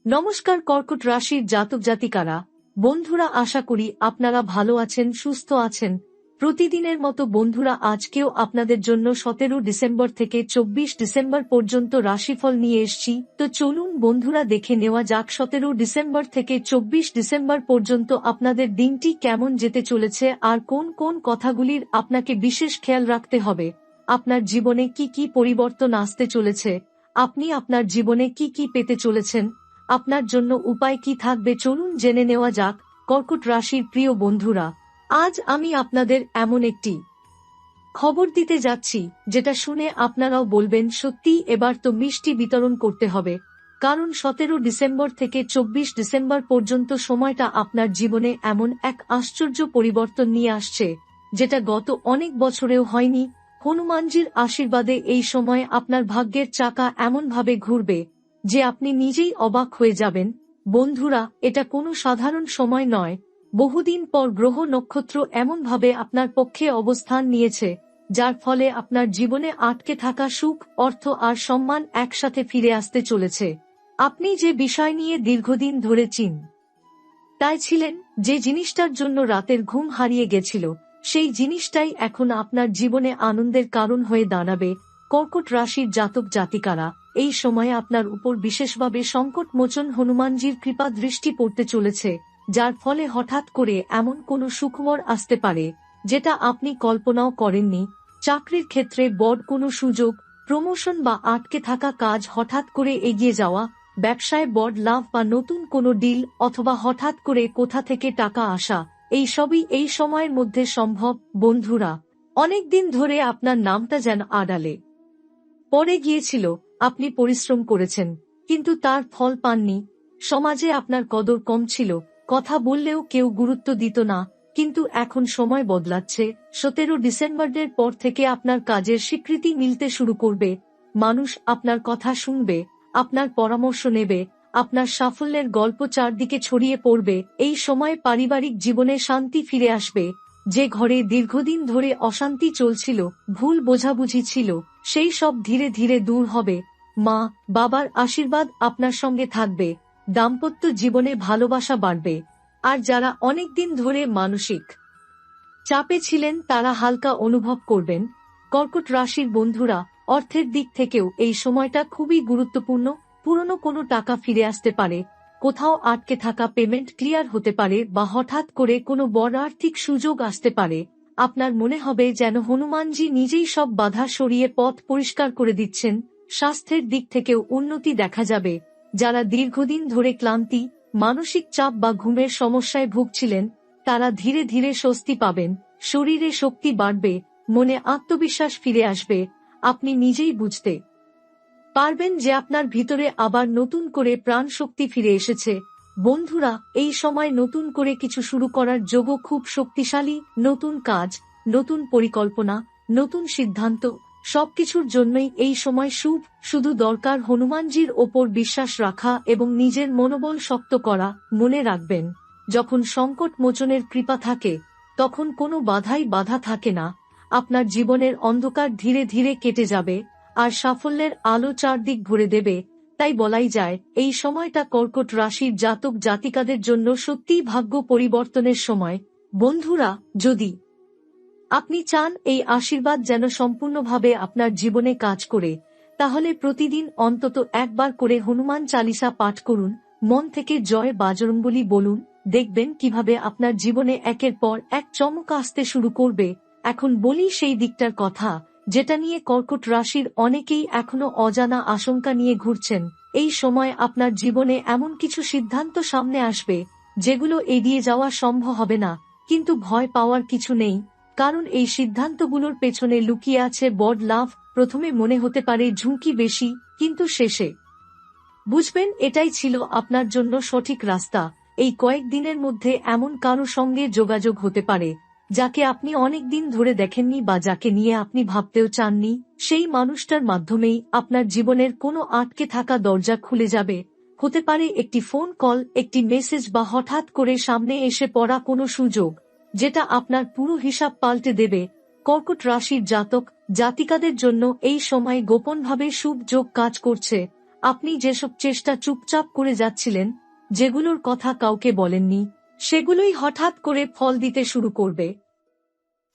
নমস্কার কর্কট রাশির জাতক জাতিকারা, বন্ধুরা, আশা করি আপনারা ভালো আছেন, সুস্থ আছেন। প্রতিদিনের মতো বন্ধুরা, আজকেও আপনাদের জন্য 17 ডিসেম্বর থেকে 24 ডিসেম্বর পর্যন্ত রাশিফল নিয়ে এসেছি। তো চলুন বন্ধুরা, দেখে নেওয়া যাক 17 ডিসেম্বর থেকে 24 ডিসেম্বর পর্যন্ত আপনাদের দিনটি কেমন যেতে চলেছে আর কোন কোন কথাগুলির আপনাকে বিশেষ খেয়াল রাখতে হবে। আপনার জীবনে কি কি পরিবর্তন আসতে চলেছে, আপনি আপনার জীবনে কি কি পেতে চলেছেন, আপনার জন্য উপায় কি থাকবে, চলুন জেনে নেওয়া যাক। কর্কট রাশির প্রিয় বন্ধুরা, আজ আমি আপনাদের এমন একটি খবর দিতে যাচ্ছি যেটা শুনে আপনারাও বলবেন, সত্যি এবার তো মিষ্টি বিতরণ করতে হবে। কারণ 17 ডিসেম্বর থেকে 24 ডিসেম্বর পর্যন্ত সময়টা আপনার জীবনে এমন এক আশ্চর্য পরিবর্তন নিয়ে আসছে, যেটা গত অনেক বছরেও হয়নি। হনুমানজির আশীর্বাদে এই সময় আপনার ভাগ্যের চাকা এমনভাবে ঘুরবে যে আপনি নিজেই অবাক হয়ে যাবেন। বন্ধুরা, এটা কোনো সাধারণ সময় নয়। বহুদিন পর গ্রহ নক্ষত্র এমনভাবে আপনার পক্ষে অবস্থান নিয়েছে, যার ফলে আপনার জীবনে আটকে থাকা সুখ, অর্থ আর সম্মান একসাথে ফিরে আসতে চলেছে। আপনি যে বিষয় নিয়ে দীর্ঘদিন ধরে তাই ছিলেন, যে জিনিসটার জন্য রাতের ঘুম হারিয়ে গেছিল, সেই জিনিসটাই এখন আপনার জীবনে আনন্দের কারণ হয়ে দাঁড়াবে। কর্কট রাশির জাতক জাতিকারা, এই সময়ে আপনার উপর বিশেষভাবে সংকট মোচন হনুমানজির কৃপা দৃষ্টি পড়তে চলেছে, যার ফলে হঠাৎ করে এমন কোনো সুখবর আসতে পারে যেটা আপনি কল্পনাও করেননি। চাকরির ক্ষেত্রে বড় কোনো সুযোগ, প্রমোশন বা আটকে থাকা কাজ হঠাৎ করে এগিয়ে যাওয়া, ব্যবসায় বড় লাভ বা নতুন কোনো ডিল, অথবা হঠাৎ করে কোথা থেকে টাকা আসা, এই সবই এই সময়ের মধ্যে সম্ভব। বন্ধুরা, অনেকদিন ধরে আপনার নামটা যেন আড়ালে পড়ে গিয়েছিল। আপনি পরিশ্রম করেছেন, কিন্তু তার ফল পাননি। সমাজে আপনার কদর কম ছিল, কথা বললেও কেউ গুরুত্ব দিত না। কিন্তু এখন সময় বদলাচ্ছে। 17 ডিসেম্বরের পর থেকে আপনার কাজের স্বীকৃতি মিলতে শুরু করবে। মানুষ আপনার কথা শুনবে, আপনার পরামর্শ নেবে, আপনার সাফল্যের গল্প চারদিকে ছড়িয়ে পড়বে। এই সময় পারিবারিক জীবনে শান্তি ফিরে আসবে। যে ঘরে দীর্ঘদিন ধরে অশান্তি চলছিল, ভুল বোঝাবুঝি ছিল, সেই সব ধীরে ধীরে দূর হবে। মা বাবার আশীর্বাদ আপনার সঙ্গে থাকবে। দাম্পত্য জীবনে ভালোবাসা বাড়বে। আর যারা অনেকদিন ধরে মানসিক চাপে ছিলেন, তারা হালকা অনুভব করবেন। কর্কট রাশির বন্ধুরা, অর্থের দিক থেকেও এই সময়টা খুবই গুরুত্বপূর্ণ। পুরনো কোনো টাকা ফিরে আসতে পারে, কোথাও আটকে থাকা পেমেন্ট ক্লিয়ার হতে পারে, বা হঠাৎ করে কোনো বড় আর্থিক সুযোগ আসতে পারে। আপনার মনে হবে যেন হনুমানজি নিজেই সব বাধা সরিয়ে পথ পরিষ্কার করে দিচ্ছেন। স্বাস্থ্যের দিক থেকেও উন্নতি দেখা যাবে। যারা দীর্ঘদিন ধরে ক্লান্তি, মানসিক চাপ বা ঘুমের সমস্যায় ভুগছিলেন, তারা ধীরে ধীরে স্বস্তি পাবেন। শরীরে শক্তি বাড়বে, মনে আত্মবিশ্বাস ফিরে আসবে। আপনি নিজেই বুঝতে পারবেন যে আপনার ভিতরে আবার নতুন করে প্রাণ শক্তি ফিরে এসেছে। বন্ধুরা, এই সময় নতুন করে কিছু শুরু করার যোগও খুব শক্তিশালী। নতুন কাজ, নতুন পরিকল্পনা, নতুন সিদ্ধান্ত, সবকিছুর জন্যই এই সময় শুভ। শুধু দরকার হনুমানজির ওপর বিশ্বাস রাখা এবং নিজের মনোবল শক্ত করা। মনে রাখবেন, যখন সংকট মোচনের কৃপা থাকে, তখন কোনো বাধাই বাধা থাকে না। আপনার জীবনের অন্ধকার ধীরে ধীরে কেটে যাবে, আর সাফল্যের আলো চারদিক ভরে দেবে। তাই বলাই যায়, এই সময়টা কর্কট রাশির জাতক জাতিকাদের জন্য সত্যিই ভাগ্য পরিবর্তনের সময়। বন্ধুরা, যদি আপনি চান এই আশীর্বাদ যেন সম্পূর্ণভাবে আপনার জীবনে কাজ করে, তাহলে প্রতিদিন অন্তত একবার করে হনুমান চালিসা পাঠ করুন। মন থেকে জয় বাজরঙ্গবলী বলুন। দেখবেন কিভাবে আপনার জীবনে একের পর এক চমক আসতে শুরু করবে। এখন বলি সেই দিকটার কথা, যেটা নিয়ে কর্কট রাশির অনেকেই এখনো অজানা আশঙ্কা নিয়ে ঘুরছেন। এই সময় আপনার জীবনে এমন কিছু সিদ্ধান্ত সামনে আসবে, যেগুলো এড়িয়ে যাওয়া সম্ভব হবে না। কিন্তু ভয় পাওয়ার কিছু নেই, কারণ এই সিদ্ধান্তগুলোর পেছনে লুকিয়ে আছে বড় লাভ। প্রথমে মনে হতে পারে ঝুঁকি বেশি, কিন্তু শেষে বুঝবেন এটাই ছিল আপনার জন্য সঠিক রাস্তা। এই কয়েকদিনের মধ্যে এমন কারো সঙ্গে যোগাযোগ হতে পারে, যাকে আপনি অনেক দিন ধরে দেখেননি বা যাকে নিয়ে আপনি ভাবতেও চাননি। সেই মানুষটার মাধ্যমেই আপনার জীবনের কোনো আটকে থাকা দরজা খুলে যাবে। হতে পারে একটি ফোন কল, একটি মেসেজ, বা হঠাৎ করে সামনে এসে পড়া কোনো সুযোগ, যেটা আপনার পুরো হিসাব পাল্টে দেবে। কর্কট রাশির জাতক জাতিকাদের জন্য এই সময় গোপনভাবে শুভ যোগ কাজ করছে। আপনি যেসব চেষ্টা চুপচাপ করে যাচ্ছিলেন, যেগুলোর কথা কাউকে বলেননি, সেগুলোই হঠাৎ করে ফল দিতে শুরু করবে।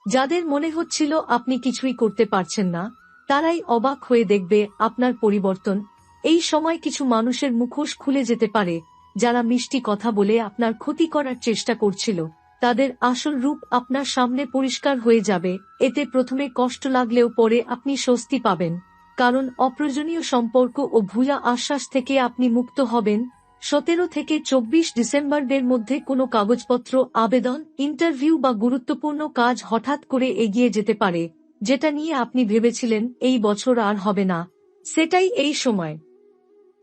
যাদের মনে হচ্ছিল আপনি কিছুই করতে পারছেন না, তারাই অবাক হয়ে দেখবে আপনার পরিবর্তন। এই সময় কিছু মানুষের মুখোশ খুলে যেতে পারে, যারা মিষ্টি কথা বলে আপনার ক্ষতি করার চেষ্টা করছিল। তাদের আসল রূপ আপনার সামনে পরিষ্কার হয়ে যাবে। এতে প্রথমে কষ্ট লাগলেও পরে আপনি স্বস্তি পাবেন, কারণ অপ্রয়োজনীয় সম্পর্ক ও ভুয়া আশ্বাস থেকে আপনি মুক্ত হবেন। 17 থেকে 24 ডিসেম্বরের মধ্যে কোনো কাগজপত্র, আবেদন, ইন্টারভিউ বা গুরুত্বপূর্ণ কাজ হঠাৎ করে এগিয়ে যেতে পারে। যেটা নিয়ে আপনি ভেবেছিলেন এই বছর আর হবে না, সেটাই এই সময়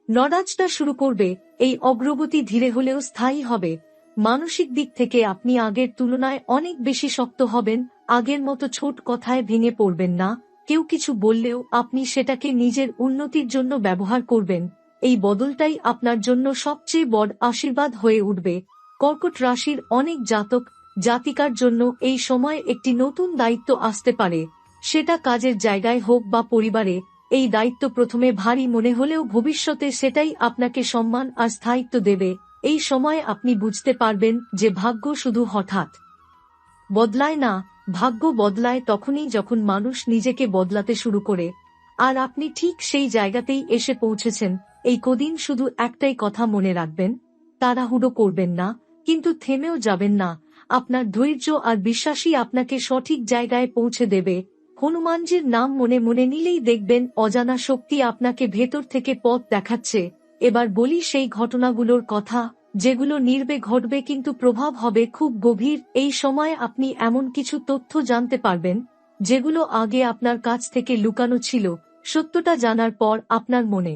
নড়াচড়া শুরু করবে। এই অগ্রগতি ধীরে হলেও স্থায়ী হবে। মানসিক দিক থেকে আপনি আগের তুলনায় অনেক বেশি শক্ত হবেন। আগের মতো ছোট কথায় ভেঙে পড়বেন না। কেউ কিছু বললেও আপনি সেটাকে নিজের উন্নতির জন্য ব্যবহার করবেন। এই বদলটাই আপনার জন্য সবচেয়ে বড় আশীর্বাদ হয়ে উঠবে। কর্কট রাশির অনেক জাতক জাতিকার জন্য এই সময় একটি নতুন দায়িত্ব আসতে পারে, সেটা কাজের জায়গায় হোক বা পরিবারে। এই দায়িত্ব প্রথমে ভারী মনে হলেও ভবিষ্যতে সেটাই আপনাকে সম্মান আর স্থায়িত্ব দেবে। এই সময় আপনি বুঝতে পারবেন যে ভাগ্য শুধু হঠাৎ বদলায় না, ভাগ্য বদলায় তখনই যখন মানুষ নিজেকে বদলাতে শুরু করে। আর আপনি ঠিক সেই জায়গাতেই এসে পৌঁছেছেন। এই কদিন শুধু একটাই কথা মনে রাখবেন, তাড়াহুড়ো করবেন না, কিন্তু থেমেও যাবেন না। আপনার ধৈর্য আর বিশ্বাসই আপনাকে সঠিক জায়গায় পৌঁছে দেবে। হনুমানজির নাম মনে মনে নিলেই দেখবেন অজানা শক্তি আপনাকে ভেতর থেকে পথ দেখাচ্ছে। এবার বলি সেই ঘটনাগুলোর কথা, যেগুলো নির্বে ঘটবে কিন্তু প্রভাব হবে খুব গভীর। এই সময় আপনি এমন কিছু তথ্য জানতে পারবেন, যেগুলো আগে আপনার কাছ থেকে লুকানো ছিল। সত্যটা জানার পর আপনার মনে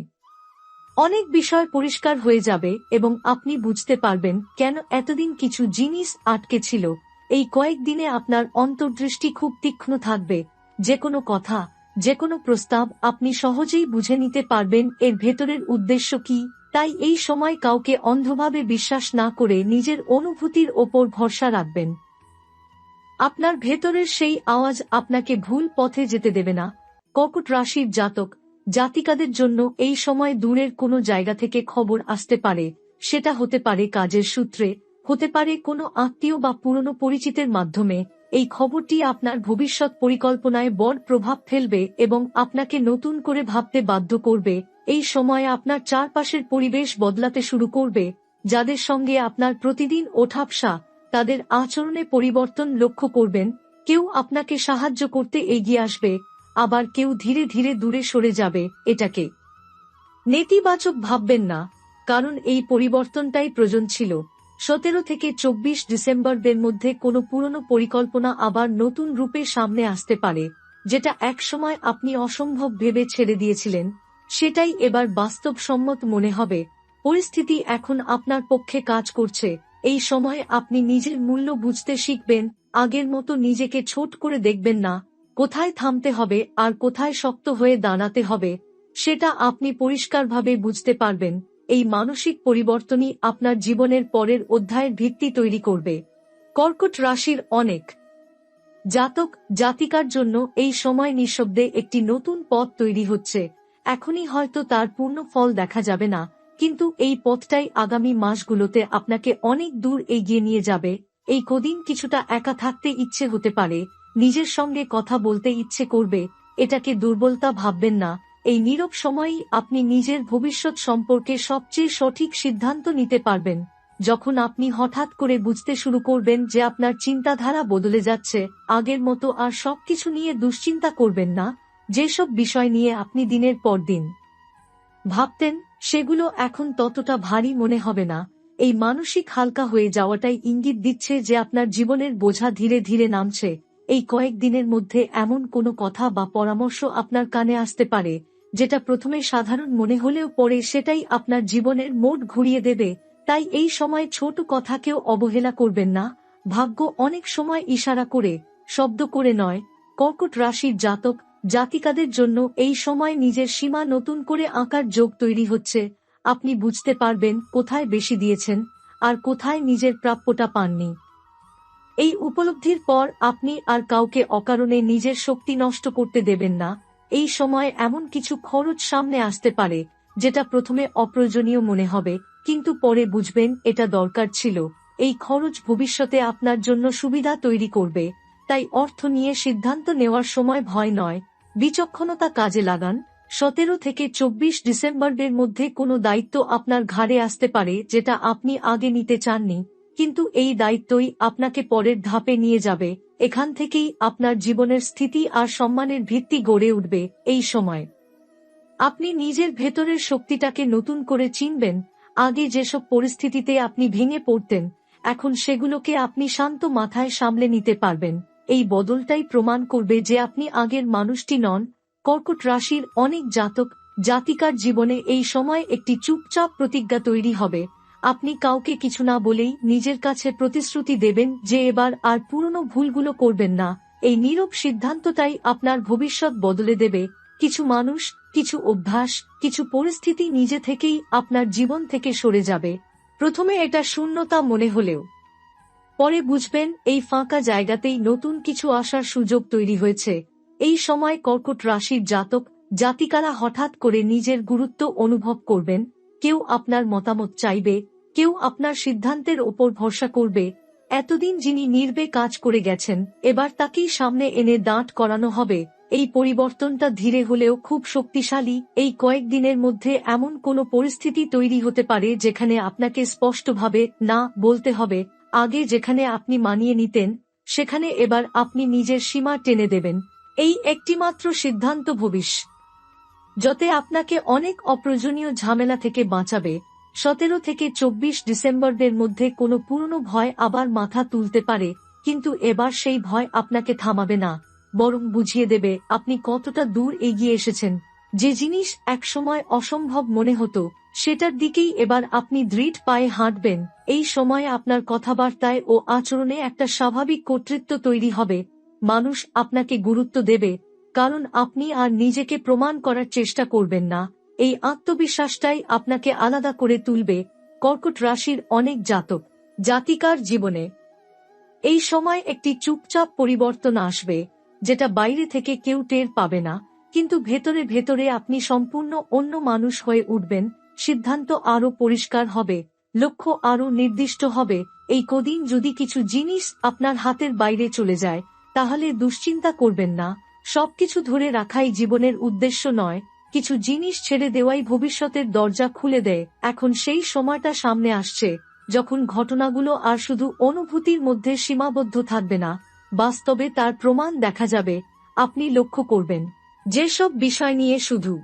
অনেক বিষয় পরিষ্কার হয়ে যাবে এবং আপনি বুঝতে পারবেন কেন এতদিন কিছু জিনিস আটকে ছিল। এই কয়েকদিনে আপনার অন্তর্দৃষ্টি খুব তীক্ষ্ণ থাকবে। যে কোনো কথা, যে কোনো প্রস্তাব আপনি সহজেই বুঝে নিতে পারবেন এর ভেতরের উদ্দেশ্য কি। তাই এই সময় কাউকে অন্ধভাবে বিশ্বাস না করে নিজের অনুভূতির ওপর ভরসা রাখবেন। আপনার ভেতরের সেই আওয়াজ আপনাকে ভুল পথে যেতে দেবে না। কর্কট রাশির জাতক জাতিকাদের জন্য এই সময় দূরের কোনো জায়গা থেকে খবর আসতে পারে। সেটা হতে পারে কাজের সূত্রে, হতে পারে কোনো আত্মীয় বা পুরনো পরিচিতের মাধ্যমে। এই খবরটি আপনার ভবিষ্যৎ পরিকল্পনায় বড় প্রভাব ফেলবে এবং আপনাকে নতুন করে ভাবতে বাধ্য করবে। এই সময়ে আপনার চারপাশের পরিবেশ বদলাতে শুরু করবে। যাদের সঙ্গে আপনার প্রতিদিন ওঠাবসা, তাদের আচরণে পরিবর্তন লক্ষ্য করবেন। কেউ আপনাকে সাহায্য করতে এগিয়ে আসবে, আবার কেউ ধীরে ধীরে দূরে সরে যাবে। এটাকে নেতিবাচক ভাববেন না, কারণ এই পরিবর্তনটাই প্রয়োজন ছিল। 17 থেকে 24 ডিসেম্বরের মধ্যে কোনো পুরনো পরিকল্পনা আবার নতুন রূপে সামনে আসতে পারে। যেটা একসময় আপনি অসম্ভব ভেবে ছেড়ে দিয়েছিলেন, সেটাই এবার বাস্তবসম্মত মনে হবে। পরিস্থিতি এখন আপনার পক্ষে কাজ করছে। এই সময় আপনি নিজের মূল্য বুঝতে শিখবেন। আগের মতো নিজেকে ছোট করে দেখবেন না। কোথায় থামতে হবে আর কোথায় শক্ত হয়ে দাঁড়াতে হবে, সেটা আপনি পরিষ্কারভাবে বুঝতে পারবেন। এই মানসিক পরিবর্তনই আপনার জীবনের পরের অধ্যায়ের ভিত্তি তৈরি করবে। কর্কট রাশির অনেক জাতক জাতিকার জন্য এই সময় নিঃশব্দে একটি নতুন পথ তৈরি হচ্ছে। এখনই হয়তো তার পূর্ণ ফল দেখা যাবে না, কিন্তু এই পথটাই আগামী মাসগুলোতে আপনাকে অনেক দূর এগিয়ে নিয়ে যাবে। এই কদিন কিছুটা একা থাকতে ইচ্ছে হতে পারে, নিজের সঙ্গে কথা বলতে ইচ্ছে করবে। এটাকে দুর্বলতা ভাববেন না। এই নীরব সময়েই আপনি নিজের ভবিষ্যৎ সম্পর্কে সবচেয়ে সঠিক সিদ্ধান্ত নিতে পারবেন। যখন আপনি হঠাৎ করে বুঝতে শুরু করবেন যে আপনার চিন্তাধারা বদলে যাচ্ছে, আগের মতো আর সবকিছু নিয়ে দুশ্চিন্তা করবেন না। যেসব বিষয় নিয়ে আপনি দিনের পর দিন ভাবতেন, সেগুলো এখন ততটা ভারী মনে হবে না। এই মানসিক হালকা হয়ে যাওয়াটাই ইঙ্গিত দিচ্ছে যে আপনার জীবনের বোঝা ধীরে ধীরে নামছে। এই কয়েকদিনের মধ্যে এমন কোনো কথা বা পরামর্শ আপনার কানে আসতে পারে, যেটা প্রথমে সাধারণ মনে হলেও পরে সেটাই আপনার জীবনের মোড় ঘুরিয়ে দেবে। তাই এই সময় ছোট কথাকেও অবহেলা করবেন না। ভাগ্য অনেক সময় ইশারা করে, শব্দ করে নয়। কর্কট রাশির জাতক জাতিকাদের জন্য এই সময় নিজের সীমা নতুন করে আঁকার যোগ তৈরি হচ্ছে। আপনি বুঝতে পারবেন কোথায় বেশি দিয়েছেন আর কোথায় নিজের প্রাপ্যটা পাননি। এই উপলব্ধির পর আপনি আর কাউকে অকারণে নিজের শক্তি নষ্ট করতে দেবেন না। এই সময় এমন কিছু খরচ সামনে আসতে পারে, যেটা প্রথমে অপ্রয়োজনীয় মনে হবে, কিন্তু পরে বুঝবেন এটা দরকার ছিল। এই খরচ ভবিষ্যতে আপনার জন্য সুবিধা তৈরি করবে। তাই অর্থ নিয়ে সিদ্ধান্ত নেওয়ার সময় ভয় নয়, বিচক্ষণতা কাজে লাগান। 17 থেকে 24 ডিসেম্বরের মধ্যে কোনো দায়িত্ব আপনার ঘাড়ে আসতে পারে যেটা আপনি আগে নিতে চাননি, কিন্তু এই দায়িত্বই আপনাকে পরের ধাপে নিয়ে যাবে। এখান থেকেই আপনার জীবনের স্থিতি আর সম্মানের ভিত্তি গড়ে উঠবে। এই সময় আপনি নিজের ভেতরের শক্তিটাকে নতুন করে চিনবেন। আগে যেসব পরিস্থিতিতে আপনি ভেঙে পড়তেন, এখন সেগুলোকে আপনি শান্ত মাথায় সামলে নিতে পারবেন। এই বদলটাই প্রমাণ করবে যে আপনি আগের মানুষটি নন। কর্কট রাশির অনেক জাতক জাতিকার জীবনে এই সময় একটি চুপচাপ প্রতিজ্ঞা তৈরি হবে। আপনি কাউকে কিছু না বলেই নিজের কাছে প্রতিশ্রুতি দেবেন যে এবার আর পুরনো ভুলগুলো করবেন না। এই নীরব সিদ্ধান্তটাই আপনার ভবিষ্যৎ বদলে দেবে। কিছু মানুষ, কিছু অভ্যাস, কিছু পরিস্থিতি নিজে থেকেই আপনার জীবন থেকে সরে যাবে। প্রথমে এটা শূন্যতা মনে হলেও পরে বুঝবেন এই ফাঁকা জায়গাতেই নতুন কিছু আসার সুযোগ তৈরি হয়েছে। এই সময় কর্কট রাশির জাতক জাতিকারা হঠাৎ করে নিজের গুরুত্ব অনুভব করবেন। কেউ আপনার মতামত চাইবে, কেউ আপনার সিদ্ধান্তের ওপর ভরসা করবে। এতদিন যিনি নীরবে কাজ করে গেছেন, এবার তাকেই সামনে এনে দাঁড় করানো হবে। এই পরিবর্তনটা ধীরে হলেও খুব শক্তিশালী। এই কয়েকদিনের মধ্যে এমন কোনো পরিস্থিতি তৈরি হতে পারে যেখানে আপনাকে স্পষ্টভাবে না বলতে হবে। আগে যেখানে আপনি মানিয়ে নিতেন, সেখানে এবার আপনি নিজের সীমা টেনে দেবেন। এই একটিমাত্র সিদ্ধান্ত ভবিষ্যতে আপনাকে অনেক অপ্রয়োজনীয় ঝামেলা থেকে বাঁচাবে। 17 থেকে 24 ডিসেম্বরের মধ্যে কোনো পুরনো ভয় আবার মাথা তুলতে পারে, কিন্তু এবার সেই ভয় আপনাকে থামাবে না, বরং বুঝিয়ে দেবে আপনি কতটা দূর এগিয়ে এসেছেন। যে জিনিস একসময় অসম্ভব মনে হতো, সেটার দিকেই এবার আপনি দৃঢ় পায়ে হাঁটবেন। এই সময় আপনার কথাবার্তায় ও আচরণে একটা স্বাভাবিক কর্তৃত্ব তৈরি হবে। মানুষ আপনাকে গুরুত্ব দেবে, কারণ আপনি আর নিজেকে প্রমাণ করার চেষ্টা করবেন না। এই আত্মবিশ্বাসটাই আপনাকে আলাদা করে তুলবে। কর্কট রাশির অনেক জাতক জাতিকার জীবনে এই সময় একটি চুপচাপ পরিবর্তন আসবে, যেটা বাইরে থেকে কেউ টের পাবে না, কিন্তু ভেতরে ভেতরে আপনি সম্পূর্ণ অন্য মানুষ হয়ে উঠবেন। সিদ্ধান্ত আরো পরিষ্কার হবে, লক্ষ্য আরো নির্দিষ্ট হবে। এই কদিন যদি কিছু জিনিস আপনার হাতের বাইরে চলে যায়, তাহলে দুশ্চিন্তা করবেন না। সবকিছু ধরে রাখাই জীবনের উদ্দেশ্য নয়, কিছু জিনিস ছেড়ে দেওয়াই ভবিষ্যতের দরজা খুলে দেয়। এখন সেই সময়টা সামনে আসছে যখন ঘটনাগুলো আর শুধু অনুভূতির মধ্যে সীমাবদ্ধ থাকবে না, বাস্তবে তার প্রমাণ দেখা যাবে। আপনি লক্ষ্য করবেন যেসব বিষয় নিয়ে শুধু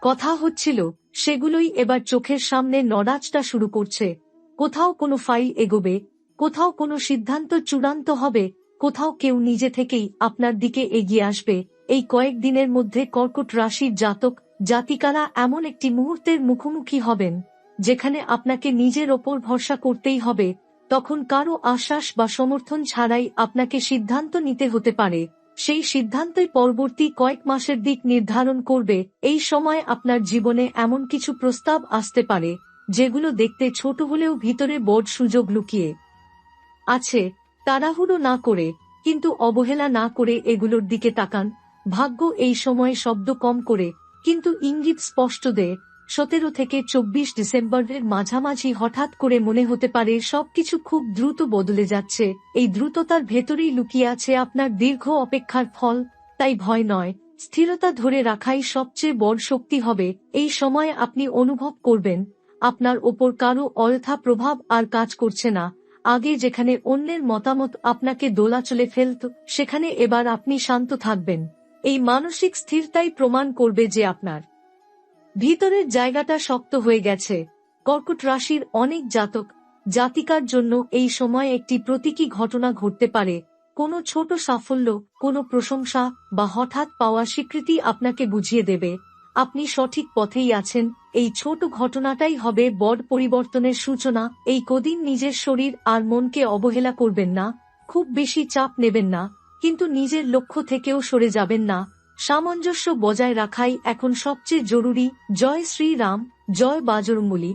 কথা হচ্ছিল, সেগুলোই এবার চোখের সামনে নড়াচড়া শুরু করছে। কোথাও কোনো ফাইল এগোবে, কোথাও কোনো সিদ্ধান্ত চূড়ান্ত হবে, কোথাও কেউ নিজে থেকেই আপনার দিকে এগিয়ে আসবে। এই কয়েকদিনের মধ্যে কর্কট রাশির জাতক জাতিকারা এমন একটি মুহূর্তের মুখোমুখি হবেন যেখানে আপনাকে নিজের ওপর ভরসা করতেই হবে। তখন কারো আশ্বাস বা সমর্থন ছাড়াই আপনাকে সিদ্ধান্ত নিতে হতে পারে। সেই সিদ্ধান্তই পরবর্তী কয়েক মাসের দিক নির্ধারণ করবে। এই সময় আপনার জীবনে এমন কিছু প্রস্তাব আসতে পারে যেগুলো দেখতে ছোট হলেও ভিতরে বড় সুযোগ লুকিয়ে আছে। তাড়াহুড়ো না করে, কিন্তু অবহেলা না করে এগুলোর দিকে তাকান। ভাগ্য এই সময়ে শব্দ কম করে, কিন্তু ইঙ্গিত স্পষ্ট দেয়। 17 থেকে 24 ডিসেম্বরের মাঝামাঝি হঠাৎ করে মনে হতে পারে সবকিছু খুব দ্রুত বদলে যাচ্ছে। এই দ্রুততার ভেতরেই লুকিয়ে আছে আপনার দীর্ঘ অপেক্ষার ফল। তাই ভয় নয়, স্থিরতা ধরে রাখাই সবচেয়ে বড় শক্তি হবে। এই সময় আপনি অনুভব করবেন আপনার ওপর কারো অযথা প্রভাব আর কাজ করছে না। আগে যেখানে অন্যের মতামত আপনাকে দোলাচলে ফেলত, সেখানে এবার আপনি শান্ত থাকবেন। এই মানসিক স্থিরতাই প্রমাণ করবে যে আপনার ভিতরের জায়গাটা শক্ত হয়ে গেছে। কর্কট রাশির অনেক জাতক জাতিকার জন্য এই সময় একটি প্রতীকী ঘটনা ঘটতে পারে। কোনো ছোট সাফল্য, কোনো প্রশংসা বা হঠাৎ পাওয়া স্বীকৃতি আপনাকে বুঝিয়ে দেবে আপনি সঠিক পথেই আছেন। এই ছোট ঘটনাটাই হবে বড় পরিবর্তনের সূচনা। এই কদিন নিজের শরীর আর মনকে অবহেলা করবেন না, খুব বেশি চাপ নেবেন না, কিন্তু নিজের লক্ষ্য থেকেও সরে যাবেন না। সামঞ্জস্য বজায় রাখাই এখন সবচেয়ে জরুরি। জয় শ্রীরাম, জয় বজরংবলী।